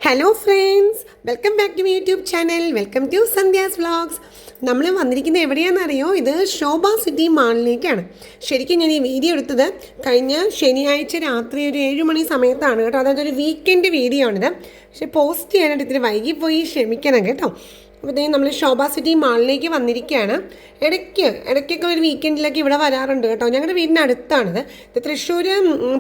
Hello friends, welcome back to my YouTube channel. Welcome to Sandhya's vlogs. നമ്മൾ വന്നിരിക്കുന്നത് എവിടെയാണെന്നറിയോ? ഇത് ശോഭ city മാളിലേക്കാണ്. ശരിക്കും ഞാൻ ഈ വീഡിയോ എടുത്തത് കഴിഞ്ഞ ശനിയാഴ്ച രാത്രി ഒരു 7 മണി സമയത്താണ് കേട്ടോ. അതായത് ഒരു വീക്കെൻഡ് വീഡിയോ ആണിത്. പക്ഷേ പോസ്റ്റ് ചെയ്യാനായിട്ട് ഇത്തിരി വൈകിപ്പോയി, ക്ഷമിക്കണം കേട്ടോ. അപ്പോഴത്തേക്കും നമ്മൾ ശോഭ സിറ്റി മാളിലേക്ക് വന്നിരിക്കുകയാണ്. ഇടയ്ക്കൊക്കെ ഒരു വീക്കെൻഡിലൊക്കെ ഇവിടെ വരാറുണ്ട് കേട്ടോ. ഞങ്ങളുടെ വീടിൻ്റെ അടുത്താണിത്. ഇത് തൃശ്ശൂർ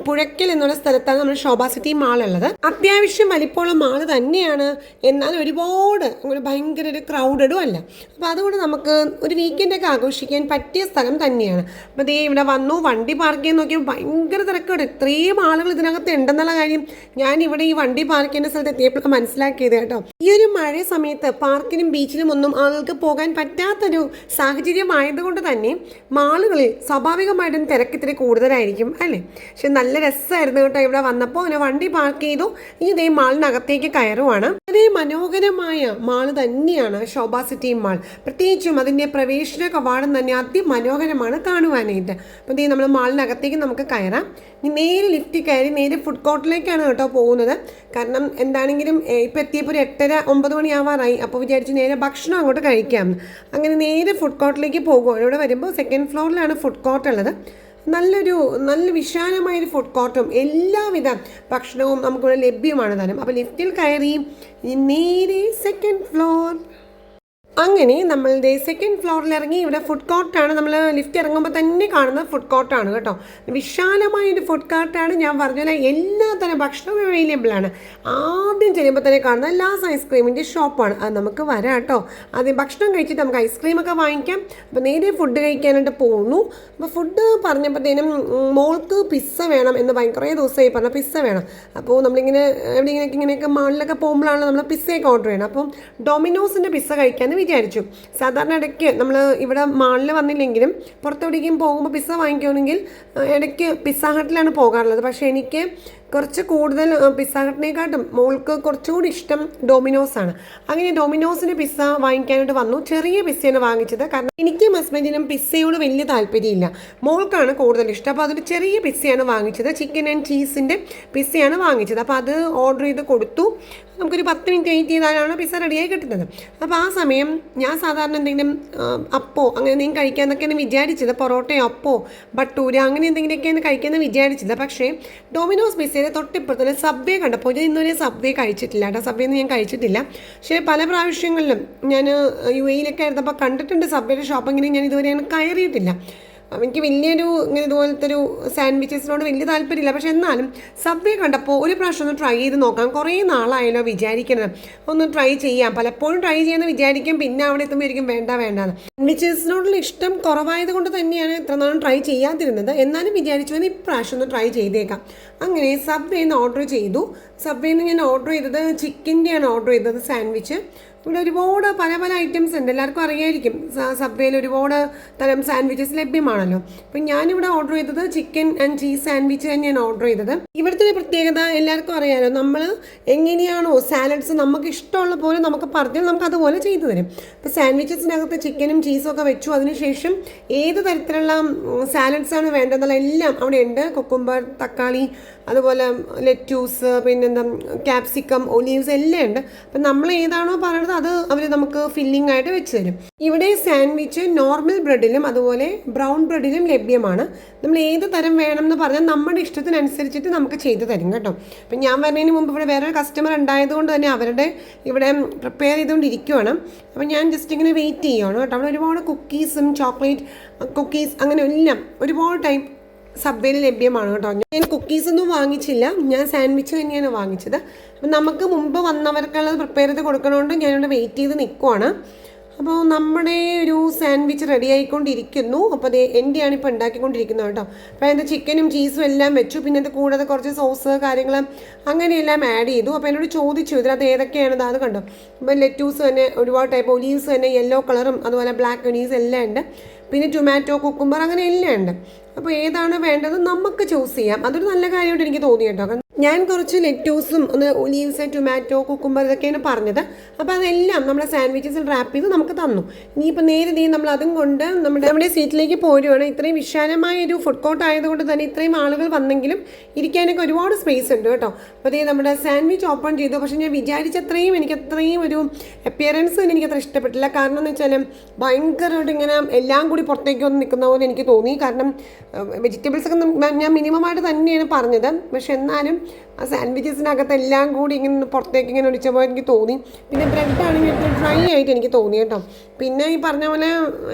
പുഴയ്ക്കൽ എന്നുള്ള സ്ഥലത്താണ് നമ്മൾ ശോഭ സിറ്റി മാൾ ഉള്ളത്. അത്യാവശ്യം വലിപ്പമുള്ള മാൾ തന്നെയാണ്, എന്നാൽ ഒരുപാട് ഭയങ്കര ഒരു ക്രൗഡഡും അല്ല. അപ്പോൾ അതുകൊണ്ട് നമുക്ക് ഒരു വീക്കെൻഡൊക്കെ ആഘോഷിക്കാൻ പറ്റിയ സ്ഥലം തന്നെയാണ്. അപ്പോൾ ദേ ഇവിടെ വന്നു, വണ്ടി പാർക്ക് ചെയ്യാൻ നോക്കിയാൽ ഭയങ്കര തിരക്കാണ്. ഇത്രയും ആളുകൾ ഇതിനകത്ത് ഉണ്ടെന്നുള്ള കാര്യം ഞാൻ ഇവിടെ ഈ വണ്ടി പാർക്ക് ചെയ്യുന്ന സ്ഥലത്ത് എത്തിയപ്പോഴൊക്കെ മനസ്സിലാക്കിയത് കേട്ടോ. ഈ ഒരു മഴ സമയത്ത് പാർക്കിനും ബീച്ചിലും ഒന്നും ആളുകൾക്ക് പോകാൻ പറ്റാത്തൊരു സാഹചര്യമായതുകൊണ്ട് തന്നെ മാളുകളിൽ സ്വാഭാവികമായിട്ടും തിരക്കിത്തിരി കൂടുതലായിരിക്കും അല്ലേ. പക്ഷെ നല്ല രസമായിരുന്നു കേട്ടോ. ഇവിടെ വന്നപ്പോൾ അങ്ങനെ വണ്ടി പാർക്ക് ചെയ്തു. ഇനി ഇതേ മാളിനകത്തേക്ക് കയറുവാണ്. വളരെ മനോഹരമായ മാള് തന്നെയാണ് ശോഭ സിറ്റി മാൾ. പ്രത്യേകിച്ചും അതിൻ്റെ പ്രവേശന കവാടം തന്നെ അതിമനോഹരമാണ് കാണുവാനായിട്ട്. അപ്പോൾ ഇതേ നമ്മൾ മാളിനകത്തേക്ക് നമുക്ക് കയറാം. നേരെ ലിഫ്റ്റ് കയറി നേരെ ഫുഡ് കോർട്ടിലേക്കാണ് കേട്ടോ പോകുന്നത്. കാരണം എന്താണെങ്കിലും ഇപ്പം എത്തിയപ്പോൾ ഒരു 8:30-9 മണിയാവാറായി. അപ്പോൾ വിചാരിച്ചു നേരെ ഭക്ഷണം അങ്ങോട്ട് കഴിക്കാം. അങ്ങനെ നേരെ ഫുഡ് കോർട്ടിലേക്ക് പോകുകയാണ്. ഇവിടെ വരുമ്പോൾ 2nd ഫ്ലോറിലാണ് ഫുഡ് കോർട്ട് ഉള്ളത്. നല്ല വിശാലമായൊരു ഫുഡ് കോർട്ടും എല്ലാവിധ ഭക്ഷണവും നമുക്കിവിടെ ലഭ്യമാണ് താനും. അപ്പോൾ ലിഫ്റ്റിൽ കയറി നേരെ 2nd ഫ്ലോർ. അങ്ങനെ നമ്മളുടെ 2nd ഫ്ലോറിൽ ഇറങ്ങി. ഇവിടെ ഫുഡ് കോർട്ടാണ്. നമ്മൾ ലിഫ്റ്റ് ഇറങ്ങുമ്പോൾ തന്നെ കാണുന്ന ഫുഡ് കോർട്ടാണ് കേട്ടോ. വിശാലമായൊരു ഫുഡ് കോർട്ടാണ്. ഞാൻ പറഞ്ഞ പോലെ എല്ലാ തരം ഭക്ഷണവും അവൈലബിൾ ആണ്. ആദ്യം ചെല്ലുമ്പോൾ തന്നെ കാണുന്ന ലാസ് ഐസ്ക്രീമിൻ്റെ ഷോപ്പാണ്. അത് നമുക്ക് വരാം കേട്ടോ. ആദ്യം ഭക്ഷണം കഴിച്ചിട്ട് നമുക്ക് ഐസ്ക്രീമൊക്കെ വാങ്ങിക്കാം. അപ്പോൾ നേരെ ഫുഡ് കഴിക്കാനായിട്ട് പോകുന്നു. അപ്പോൾ ഫുഡ് പറഞ്ഞപ്പോഴത്തേനും മോൾക്ക് പിസ്സ വേണം എന്ന് കുറേ ദിവസമായി പറഞ്ഞ പിസ്സ വേണം. അപ്പോൾ നമ്മളിങ്ങനെ ഇങ്ങനെയൊക്കെ മാളിലൊക്കെ പോകുമ്പോഴാണ് നമ്മൾ പിസ്സയൊക്കെ ഓർഡർ ചെയ്യണം. അപ്പം ഡൊമിനോസിൻ്റെ പിസ്സ കഴിക്കാമെന്ന് വിചാരിച്ചു. സാധാരണ ഇടയ്ക്ക് നമ്മൾ ഇവിടെ മാളിൽ വന്നില്ലെങ്കിലും പുറത്തെവിടേക്കും പോകുമ്പോൾ പിസ്സ വാങ്ങിക്കുകയാണെങ്കിൽ ഇടയ്ക്ക് പിസ്സ ഹട്ടിലാണ് പോകാറുള്ളത്. പക്ഷേ എനിക്ക് കുറച്ച് കൂടുതൽ പിസ്സ ഹട്ടിനെക്കാട്ടും മോൾക്ക് കുറച്ചുകൂടി ഇഷ്ടം ഡൊമിനോസാണ്. അങ്ങനെ ഡൊമിനോസിൻ്റെ പിസ്സ വാങ്ങിക്കാനായിട്ട് വന്നു. ചെറിയ പിസ്സയാണ് വാങ്ങിച്ചത്. കാരണം എനിക്കും ഹസ്ബൻഡിനും പിസ്സയോട് വലിയ താല്പര്യമില്ല, മോൾക്കാണ് കൂടുതൽ ഇഷ്ടം. അപ്പോൾ അതൊരു ചെറിയ പിസ്സയാണ് വാങ്ങിച്ചത്. ചിക്കൻ ആൻഡ് ചീസിൻ്റെ പിസ്സയാണ് വാങ്ങിച്ചത്. അപ്പോൾ അത് ഓർഡർ ചെയ്ത് കൊടുത്തു. നമുക്കൊരു 10 മിനിറ്റ് വെയിറ്റ് ചെയ്താലാണ് പിസ്സ റെഡിയായി കിട്ടുന്നത്. അപ്പോൾ ആ സമയം ഞാൻ സാധാരണ എന്തെങ്കിലും അപ്പോ അങ്ങനെ എന്തെങ്കിലും കഴിക്കാമെന്നൊക്കെയാണ് വിചാരിച്ചത്. പൊറോട്ടയോ അപ്പോ ബട്ടൂര അങ്ങനെ എന്തെങ്കിലുമൊക്കെയാണ് കഴിക്കാമെന്ന് വിചാരിച്ചത്. പക്ഷേ ഡൊമിനോസ് പിസ്സയുടെ തൊട്ടിപ്പുറത്തുള്ള സബ്വേ കണ്ടപ്പോൾ ഞാൻ ഇന്നുവരെ സബ്വേ കഴിച്ചിട്ടില്ല കേട്ടോ. സബ്വേന്ന് ഞാൻ കഴിച്ചിട്ടില്ല. പക്ഷേ പല പ്രാവശ്യങ്ങളിലും ഞാൻ UAE-ലൊക്കെ ആയിരുന്നപ്പോൾ കണ്ടിട്ടുണ്ട് സബ്വേയുടെ ഷോപ്പെങ്കിലും ഞാൻ ഇതുവരെ കയറിയിട്ടില്ല. എനിക്ക് ഇതുപോലത്തെ ഒരു സാൻഡ്വിച്ചസിനോട് വലിയ താല്പര്യമില്ല. പക്ഷെ എന്നാലും സബ്വേ കണ്ടപ്പോൾ ഒരു പ്രാവശ്യം ഒന്ന് ട്രൈ ചെയ്ത് നോക്കാം. കുറേ നാളായാലോ വിചാരിക്കുന്നത് ഒന്ന് ട്രൈ ചെയ്യാം. പലപ്പോഴും ട്രൈ ചെയ്യാമെന്ന് വിചാരിക്കും, പിന്നെ അവിടെ എത്തുമ്പോഴേക്കും വേണ്ടാന്ന്. സാൻഡ്വിച്ചസിനോടുള്ള ഇഷ്ടം കുറവായത് കൊണ്ട് തന്നെയാണ് ഇത്ര നാളും ട്രൈ ചെയ്യാതിരുന്നത്. എന്നാലും വിചാരിച്ചു ഇപ്രാവശ്യം ഒന്ന് ട്രൈ ചെയ്തേക്കാം. അങ്ങനെ സബ്വേന്ന് ഓർഡർ ചെയ്തു. സബ്വേന്ന് ഞാൻ ഓർഡർ ചെയ്തത് ചിക്കൻ്റെയാണ് ഓർഡർ ചെയ്തത് സാൻഡ്വിച്ച്. ഇവിടെ ഒരുപാട് പല ഐറ്റംസ് ഉണ്ട്. എല്ലാവർക്കും അറിയായിരിക്കും സബ്വേയിൽ ഒരുപാട് തരം സാൻഡ്വിച്ചസ് ലഭ്യമാണല്ലോ. അപ്പം ഞാനിവിടെ ഓർഡർ ചെയ്തത് ചിക്കൻ ആൻഡ് ചീസ് സാൻഡ്വിച്ച് തന്നെയാണ് ഓർഡർ ചെയ്തത്. ഇവിടുത്തെ ഒരു പ്രത്യേകത എല്ലാവർക്കും അറിയാമല്ലോ, നമ്മൾ എങ്ങനെയാണോ സാലഡ്സ് നമുക്ക് ഇഷ്ടമുള്ള പോലെ നമുക്ക് പറഞ്ഞാൽ നമുക്ക് അതുപോലെ ചെയ്തു തരും. അപ്പോൾ സാൻഡ്വിച്ചസിനകത്ത് ചിക്കനും ചീസും ഒക്കെ വെച്ചു. അതിനുശേഷം ഏത് തരത്തിലുള്ള സാലഡ്സാണ് വേണ്ടതെന്നുള്ള എല്ലാം അവിടെ ഉണ്ട്. കുക്കുംബർ, തക്കാളി, അതുപോലെ ലെറ്റ്യൂസ്, പിന്നെന്താ ക്യാപ്സിക്കം, ഒലീവ്സ് എല്ലാം ഉണ്ട്. അപ്പം നമ്മൾ ഏതാണോ പറയുന്നത് അത് അവർ നമുക്ക് ഫില്ലിംഗ് ആയിട്ട് വെച്ച് തരും. ഇവിടെ സാൻഡ്വിച്ച് നോർമൽ ബ്രെഡിലും അതുപോലെ ബ്രൗൺ ബ്രെഡിലും ലഭ്യമാണ്. നമ്മൾ ഏത് തരം വേണം എന്ന് പറഞ്ഞാൽ നമ്മുടെ ഇഷ്ടത്തിനനുസരിച്ചിട്ട് നമുക്ക് ചെയ്തു തരും കേട്ടോ. അപ്പം ഞാൻ വരുന്നതിന് മുമ്പ് ഇവിടെ വേറൊരു കസ്റ്റമർ ഉണ്ടായതുകൊണ്ട് തന്നെ അവരുടെ ഇവിടെ പ്രിപ്പയർ ചെയ്തുകൊണ്ടിരിക്കുകയാണ്. അപ്പം ഞാൻ ജസ്റ്റ് ഇങ്ങനെ വെയിറ്റ് ചെയ്യുകയാണ് കേട്ടോ. അവിടെ ഒരുപാട് കുക്കീസും ചോക്ലേറ്റ് കുക്കീസ് അങ്ങനെ എല്ലാം ഒരുപാട് ടൈപ്പ് സബ്വേയിൽ ലഭ്യമാണ് കേട്ടോ. ഞാൻ കുക്കീസൊന്നും വാങ്ങിച്ചില്ല, ഞാൻ സാൻഡ്വിച്ച് തന്നെയാണ് വാങ്ങിച്ചത്. അപ്പം നമുക്ക് മുമ്പ് വന്നവർക്കുള്ളത് പ്രിപ്പയർ ചെയ്ത് കൊടുക്കണോണ്ട് ഞാനിവിടെ വെയിറ്റ് ചെയ്ത് നിൽക്കുവാണ്. അപ്പോൾ നമ്മുടെ ഒരു സാൻഡ്വിച്ച് റെഡി ആയിക്കൊണ്ടിരിക്കുന്നു. അപ്പോൾ അത് എൻ്റെയാണ് ഇപ്പോൾ ഉണ്ടാക്കിക്കൊണ്ടിരിക്കുന്നത് കേട്ടോ. അപ്പോൾ അതിൻ്റെ ചിക്കനും ചീസും എല്ലാം വെച്ചു. പിന്നെ അത് കൂടാതെ കുറച്ച് സോസ് കാര്യങ്ങൾ അങ്ങനെയെല്ലാം ആഡ് ചെയ്തു. അപ്പോൾ എന്നോട് ചോദിച്ചു ഇതിനകത്ത് ഏതൊക്കെയാണ് അത് കണ്ടോ. അപ്പോൾ ലെറ്റ്യൂസ് തന്നെ ഒരുപാട് ടൈപ്പ്, ഒലീവ്സ് തന്നെ യെല്ലോ കളറും അതുപോലെ ബ്ലാക്ക് ഒലീവ്സ് എല്ലാം ഉണ്ട്. പിന്നെ ടൊമാറ്റോ, കുക്കുംബർ അങ്ങനെ എല്ലാം ഉണ്ട്. അപ്പോൾ ഏതാണ് വേണ്ടത് നമുക്ക് ചൂസ് ചെയ്യാം. അതൊരു നല്ല കാര്യമായിട്ട് എനിക്ക് തോന്നി കേട്ടോ. ഞാൻ കുറച്ച് ലെറ്റൂസും ഒന്ന് ഒലീവ്സ്, ടൊമാറ്റോ, കുക്കുംബർ ഇതൊക്കെയാണ് പറഞ്ഞത്. അപ്പോൾ അതെല്ലാം നമ്മുടെ സാൻഡ്വിച്ചസിൽ റാപ്പ് ചെയ്ത് നമുക്ക് തന്നു. ഇനിയിപ്പോൾ നേരെ നമ്മൾ അതും കൊണ്ട് നമ്മുടെ സീറ്റിലേക്ക് പോരുവാണ്. ഇത്രയും വിശാലമായ ഒരു ഫുഡ് കോർട്ട് ആയതുകൊണ്ട് തന്നെ ഇത്രയും ആളുകൾ വന്നെങ്കിലും ഇരിക്കാനൊക്കെ ഒരുപാട് സ്പേസ് ഉണ്ട് കേട്ടോ. അപ്പോൾ നമ്മുടെ സാൻഡ്വിച്ച് ഓപ്പൺ ചെയ്തു. പക്ഷേ ഞാൻ വിചാരിച്ചത്രയും എനിക്കത്രയും ഒരു അപ്പിയറൻസ് തന്നെ എനിക്കത്ര ഇഷ്ടപ്പെട്ടില്ല. കാരണം എന്ന് വെച്ചാൽ ഭയങ്കരമായിട്ട് ഇങ്ങനെ എല്ലാം കൂടി പുറത്തേക്ക് വന്ന് നിൽക്കുന്ന പോലെ എനിക്ക് തോന്നി. കാരണം വെജിറ്റബിൾസൊക്കെ ഞാൻ മിനിമമായിട്ട് തന്നെയാണ് പറഞ്ഞത്. പക്ഷെ എന്നാലും ആ സാൻഡ്വിച്ചസിനകത്ത് എല്ലാം കൂടി ഇങ്ങനെ പുറത്തേക്ക് ഇങ്ങനെ ഒഴിച്ച പോലെ എനിക്ക് തോന്നി. പിന്നെ ബ്രെഡാണെങ്കിൽ ഡ്രൈ ആയിട്ട് എനിക്ക് തോന്നി കേട്ടോ. പിന്നെ ഈ പറഞ്ഞ പോലെ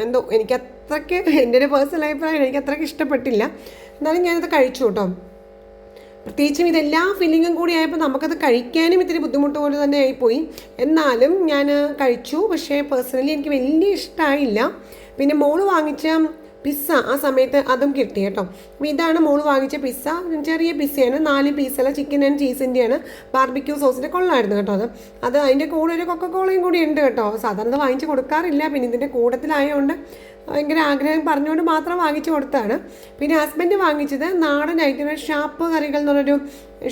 എന്തോ എനിക്കത്രയ്ക്ക് എൻ്റെ ഒരു പേഴ്സണൽ അഭിപ്രായം എനിക്കത്രയ്ക്ക് ഇഷ്ടപ്പെട്ടില്ല. എന്നാലും ഞാനത് കഴിച്ചു കേട്ടോ. പ്രത്യേകിച്ചും ഇതെല്ലാ ഫില്ലിങ്ങും കൂടി ആയപ്പോൾ നമുക്കത് കഴിക്കാനും ഇത്തിരി ബുദ്ധിമുട്ട് പോലെ തന്നെ ആയിപ്പോയി. എന്നാലും ഞാൻ കഴിച്ചു. പക്ഷേ പേഴ്സണലി എനിക്ക് വലിയ ഇഷ്ടമായില്ല. പിന്നെ മോള് വാങ്ങിച്ച പിസ്സ ആ സമയത്ത് അതും കിട്ടി കേട്ടോ. അപ്പോൾ ഇതാണ് മോള് വാങ്ങിച്ച പിസ്സ. ചെറിയ പിസ്സയാണ്, 4 പീസല്ല, ചിക്കൻ ആൻഡ് ചീസിൻ്റെയാണ്. ബാർബിക്യൂ സോസിൻ്റെ കൊള്ളായിരുന്നു കേട്ടോ. അത് അതിൻ്റെ കൂടെ ഒരു കൊക്കക്കോളയും കൂടി ഉണ്ട് കേട്ടോ. സാധാരണ വാങ്ങിച്ച് കൊടുക്കാറില്ല. പിന്നെ ഇതിൻ്റെ കൂട്ടത്തിലായതുകൊണ്ട് ഭയങ്കര ആഗ്രഹം പറഞ്ഞുകൊണ്ട് മാത്രം വാങ്ങിച്ചു കൊടുത്താണ്. പിന്നെ ഹസ്ബൻഡ് വാങ്ങിച്ചത് നാടനായിട്ട് ഷാപ്പ് കറികൾ എന്ന് പറഞ്ഞൊരു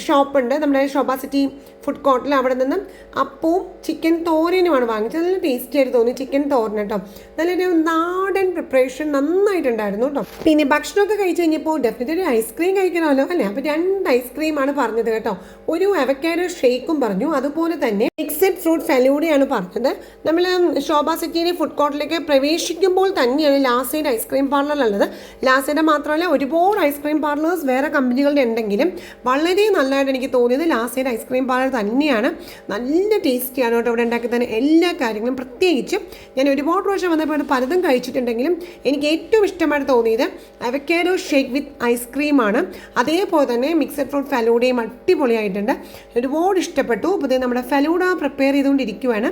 ഷോപ്പുണ്ട് നമ്മുടെ ശോഭ സിറ്റി ഫുഡ് കോർട്ടിൽ. അവിടെ നിന്നും അപ്പവും ചിക്കൻ തോരനുമാണ് വാങ്ങിച്ചത്. നല്ല ടേസ്റ്റി ആയിട്ട് തോന്നി ചിക്കൻ തോരൻ കേട്ടോ. നല്ലൊരു നാടൻ പ്രിപ്പറേഷൻ നന്നായിട്ടുണ്ടായിരുന്നു കേട്ടോ. പിന്നെ ഭക്ഷണമൊക്കെ കഴിച്ച് കഴിഞ്ഞപ്പോൾ ഡെഫിനറ്റ് ഒരു ഐസ്ക്രീം കഴിക്കണമല്ലോ അല്ലേ. അപ്പോൾ 2 ഐസ്ക്രീമാണ് പറഞ്ഞത് കേട്ടോ. ഒരു അവക്കാഡോ ഷേക്കും പറഞ്ഞു, അതുപോലെ തന്നെ മിക്സഡ് ഫ്രൂട്ട് ഫലൂഡയാണ് പറഞ്ഞത്. നമ്മൾ ശോഭ സിറ്റിയിലെ ഫുഡ് കോർട്ടിലേക്ക് പ്രവേശിക്കുമ്പോൾ തന്നെയാണ് ലാസയുടെ ഐസ്ക്രീം പാർലറുള്ളത്. ലാസയുടെ മാത്രമല്ല ഒരുപാട് ഐസ്ക്രീം പാർലേഴ്സ് വേറെ കമ്പനികളുടെ ഉണ്ടെങ്കിലും വളരെ നല്ലതായിട്ട് എനിക്ക് തോന്നിയത് ലാസയുടെ ഐസ്ക്രീം പാർലർ തന്നെയാണ്. നല്ല ടേസ്റ്റിയാണ് കേട്ടോ ഇവിടെ ഉണ്ടാക്കി തന്നെ എല്ലാ കാര്യങ്ങളും. പ്രത്യേകിച്ചും ഞാൻ ഒരുപാട് പ്രാവശ്യം വന്നപ്പോൾ പലതും കഴിച്ചിട്ടുണ്ടെങ്കിലും എനിക്ക് ഏറ്റവും ഇഷ്ടമായിട്ട് തോന്നിയത് അവക്കാഡോ ഷേക്ക് വിത്ത് ഐസ്ക്രീമാണ്. അതേപോലെ തന്നെ മിക്സഡ് ഫ്രൂട്ട് ഫലൂഡയും അടിപൊളിയായിട്ടുണ്ട്, ഒരുപാട് ഇഷ്ടപ്പെട്ടു. അപ്പോൾ നമ്മുടെ ഫലൂഡ പ്രിപ്പയർ ചെയ്തുകൊണ്ടിരിക്കുവാണ്.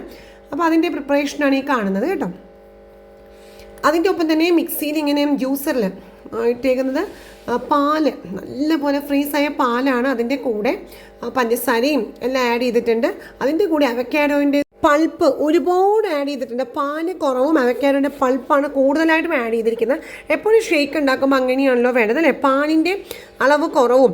അപ്പോൾ അതിൻ്റെ പ്രിപ്പറേഷനാണ് ഈ കാണുന്നത് കേട്ടോ. അതിൻ്റെ ഒപ്പം തന്നെ മിക്സിയിൽ ഇങ്ങനെ ജ്യൂസറിൽ ഇട്ടേക്കുന്നത് പാല്, നല്ലപോലെ ഫ്രീസായ പാലാണ്. അതിൻ്റെ കൂടെ പഞ്ചസാരയും എല്ലാം ആഡ് ചെയ്തിട്ടുണ്ട്. അതിൻ്റെ കൂടെ അവക്കാഡോൻ്റെ പൾപ്പ് ഒരുപാട് ആഡ് ചെയ്തിട്ടുണ്ട്. പാല് കുറവും അവക്കാഡോൻ്റെ പൾപ്പാണ് കൂടുതലായിട്ടും ആഡ് ചെയ്തിരിക്കുന്നത്. എപ്പോഴും ഷേക്ക് ഉണ്ടാക്കുമ്പോൾ അങ്ങനെയാണല്ലോ വേണ്ടത് അല്ലേ. പാലിൻ്റെ അളവ് കുറവും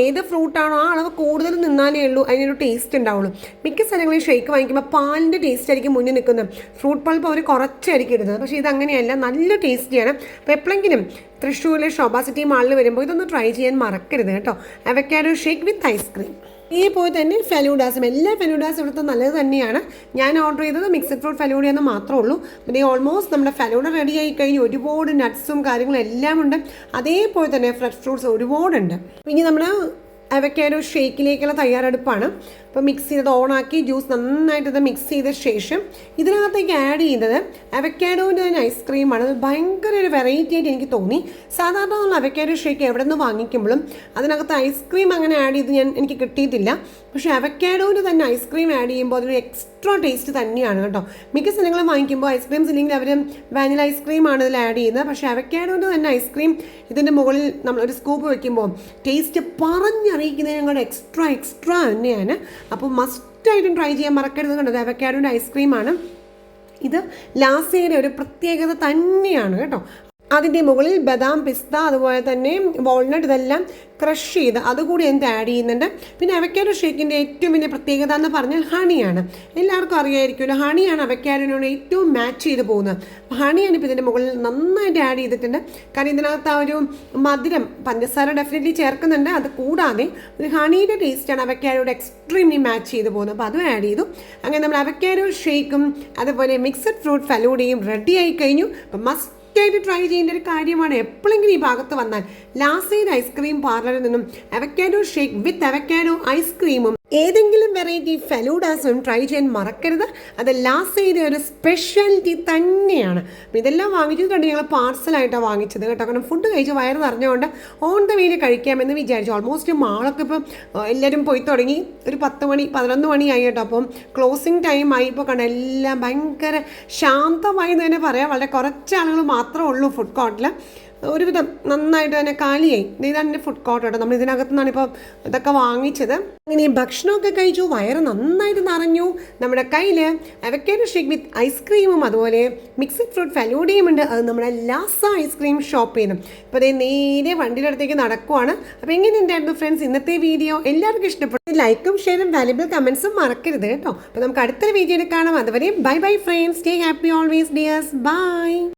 ഏത് ഫ്രൂട്ടാണോ ആ അളവ് കൂടുതൽ നിന്നാലേ ഉള്ളൂ അതിനൊരു ടേസ്റ്റ് ഉണ്ടാവുള്ളൂ. മിക്ക സ്ഥലങ്ങളിൽ ഷേക്ക് വാങ്ങിക്കുമ്പോൾ പാലിൻ്റെ ടേസ്റ്റ് ആയിരിക്കും മുന്നിൽ നിൽക്കുന്നത്. ഫ്രൂട്ട് പൾപ്പ് അവർ കുറച്ചായിരിക്കും ഇടുന്നത്. പക്ഷേ ഇതങ്ങനെയല്ല, നല്ല ടേസ്റ്റിയാണ്. അപ്പോൾ എപ്പോഴെങ്കിലും തൃശ്ശൂരിലെ ശോഭ സിറ്റി മാളിൽ വരുമ്പോൾ ഇതൊന്ന് ട്രൈ ചെയ്യാൻ മറക്കരുത് കേട്ടോ. Avocado shake with ice cream. ഇതേപോലെ തന്നെ ഫലൂഡാസും എല്ലാ ഫലൂഡാസും ഇവിടുത്തെ നല്ലത് തന്നെയാണ്. ഞാൻ ഓർഡർ ചെയ്തത് മിക്സഡ് ഫ്രൂട്ട് ഫലൂഡയെന്ന് മാത്രമേ ഉള്ളൂ. പിന്നെ ഓൾമോസ്റ്റ് നമ്മുടെ ഫലൂഡ റെഡി ആയി കഴിഞ്ഞ് ഒരുപാട് നട്ട്സും കാര്യങ്ങളും എല്ലാം ഉണ്ട്. അതേപോലെ തന്നെ ഫ്രഷ് ഫ്രൂട്ട്സ് ഒരുപാടുണ്ട്. ഇനി നമ്മൾ അവക്കാഡോ ഷേക്കിലേക്കുള്ള തയ്യാറെടുപ്പാണ്. അപ്പോൾ മിക്സ് ചെയ്തത് ഓണാക്കി ജ്യൂസ് നന്നായിട്ട് ഇത് മിക്സ് ചെയ്ത ശേഷം ഇതിനകത്തേക്ക് ആഡ് ചെയ്തത് അവക്കാഡോൻ്റെ തന്നെ ഐസ്ക്രീമാണ്. അത് ഭയങ്കര ഒരു വെറൈറ്റി ആയിട്ട് എനിക്ക് തോന്നി. സാധാരണ നമ്മൾ അവക്കാഡോ ഷേക്ക് എവിടെ നിന്ന് വാങ്ങിക്കുമ്പോഴും അതിനകത്ത് ഐസ്ക്രീം അങ്ങനെ ആഡ് ചെയ്ത് എനിക്ക് കിട്ടിയിട്ടില്ല. പക്ഷേ അവക്കാഡോൻ്റെ തന്നെ ഐസ്ക്രീം ആഡ് ചെയ്യുമ്പോൾ അതൊരു എക്സ്ട്രാ ടേസ്റ്റ് തന്നെയാണ് കേട്ടോ. മിക്ക സ്ഥലങ്ങളും വാങ്ങിക്കുമ്പോൾ ഐസ്ക്രീംസ് ഇല്ലെങ്കിൽ അവർ വാനില ഐസ്ക്രീമാണ് ഇതിൽ ആഡ് ചെയ്യുന്നത്. പക്ഷേ അവക്കാഡോൻ്റെ തന്നെ ഐസ്ക്രീം ഇതിൻ്റെ മുകളിൽ നമ്മൾ ഒരു സ്കൂപ്പ് വയ്ക്കുമ്പോൾ ടേസ്റ്റ് പറഞ്ഞറിയിക്കുന്നതിനേക്കാൾ എക്സ്ട്രാ തന്നെയാണ്. അപ്പോൾ മസ്റ്റായിട്ടും ട്രൈ ചെയ്യാൻ മറക്കരുത്. കണ്ടത് അവക്കാഡോൻ്റെ ഐസ്ക്രീമാണ്. ഇത് ലാസയുടെ ഒരു പ്രത്യേകത തന്നെയാണ് കേട്ടോ. അതിൻ്റെ മുകളിൽ ബദാം, പിസ്ത, അതുപോലെ തന്നെ വാൾനട്ട് ഇതെല്ലാം ക്രഷ് ചെയ്ത് അതുകൂടി എന്ത് ആഡ് ചെയ്യുന്നുണ്ട്. പിന്നെ അവക്കാഡോ ഷേക്കിൻ്റെ ഏറ്റവും വലിയ പ്രത്യേകത എന്ന് പറഞ്ഞാൽ ഹണിയാണ്. എല്ലാവർക്കും അറിയാമായിരിക്കുമല്ലോ, ഹണിയാണ് അവക്കാഡോനോട് ഏറ്റവും മാച്ച് ചെയ്ത് പോകുന്നത്. ഹണിയാണ് ഇപ്പോൾ ഇതിൻ്റെ മുകളിൽ നന്നായിട്ട് ആഡ് ചെയ്തിട്ടുണ്ട്. കാരണം ഇതിനകത്ത് ആ ഒരു മധുരം പഞ്ചസാര ഡെഫിനറ്റ്ലി ചേർക്കുന്നുണ്ട്. അത് കൂടാതെ ഒരു ഹണിയുടെ ടേസ്റ്റാണ് അവക്കാഡോയുടെ എക്സ്ട്രീംലി മാച്ച് ചെയ്ത് പോകുന്നത്. അപ്പോൾ അതും ആഡ് ചെയ്തു. അങ്ങനെ നമ്മൾ അവക്കാഡോ ഷേക്കും അതുപോലെ മിക്സഡ് ഫ്രൂട്ട് ഫലൂഡയും റെഡി ആയി കഴിഞ്ഞു. അപ്പം മസ്റ്റ് ആയിട്ട് ട്രൈ ചെയ്യേണ്ട ഒരു കാര്യമാണ്. എപ്പോഴെങ്കിലും ഈ ഭാഗത്ത് വന്നാൽ ലാസയുടെ ഐസ്ക്രീം പാർലറിൽ നിന്നും അവക്കാഡോ ഷേക്ക് വിത്ത് അവക്കാഡോ ഐസ്ക്രീമും ഏതെങ്കിലും വെറൈറ്റി ഫലൂഡാസും ട്രൈ ചെയ്യാൻ മറക്കരുത്. അത് ലാസയുടെ ഒരു സ്പെഷ്യാലിറ്റി തന്നെയാണ്. അപ്പോൾ ഇതെല്ലാം വാങ്ങിച്ചിട്ടുണ്ട്. ഞങ്ങൾ പാർസലായിട്ടാണ് വാങ്ങിച്ചത് കേട്ടോ. കാരണം ഫുഡ് കഴിച്ച് വയറ് നിറഞ്ഞുകൊണ്ട് ഓൺ ദ വേയിൽ കഴിക്കാമെന്ന് വിചാരിച്ചു. ഓൾമോസ്റ്റ് മാളൊക്കെ ഇപ്പം എല്ലാവരും പോയി തുടങ്ങി. ഒരു 10 മണി 11 മണിയായി കേട്ടോ. അപ്പം ക്ലോസിങ് ടൈം ആയി. ഇപ്പോൾ കണ്ട എല്ലാം ഭയങ്കര ശാന്തമായി എന്ന് തന്നെ പറയാം. വളരെ കുറച്ച് ആളുകൾ മാത്രമേ ഉള്ളൂ ഫുഡ് കോർട്ടിൽ. ഒരുവിധം നന്നായിട്ട് തന്നെ കാലിയായി. ഇതാണ് എൻ്റെ ഫുഡ് കോർട്ട് കേട്ടോ. നമ്മൾ ഇതിനകത്തു നിന്നാണ് ഇപ്പോൾ ഇതൊക്കെ വാങ്ങിച്ചത്. അങ്ങനെ ഭക്ഷണമൊക്കെ കഴിച്ചു, വയറ് നന്നായിട്ട് നിറഞ്ഞു. നമ്മുടെ കയ്യിൽ അവക്കാഡോ ഷേക്ക് വിത്ത് ഐസ്ക്രീമും അതുപോലെ മിക്സഡ് ഫ്രൂട്ട് ഫലൂഡയും ഉണ്ട്. അത് നമ്മുടെ ലാസ ഐസ്ക്രീം ഷോപ്പിൽ നിന്നും. ഇപ്പോൾ അതേ നേരെ വണ്ടിയുടെ അടുത്തേക്ക് നടക്കുവാണ്. അപ്പോൾ എങ്ങനെയുണ്ടായിരുന്നു ഫ്രണ്ട്സ് ഇന്നത്തെ വീഡിയോ? എല്ലാവർക്കും ഇഷ്ടപ്പെട്ടു. ലൈക്കും ഷെയറും വാല്യുബിൾ കമൻസും മറക്കരുത് കേട്ടോ. അപ്പോൾ നമുക്ക് അടുത്തൊരു വീഡിയോയിൽ കാണാം. അതുവരെ bye bye friends. Stay happy always dears. By.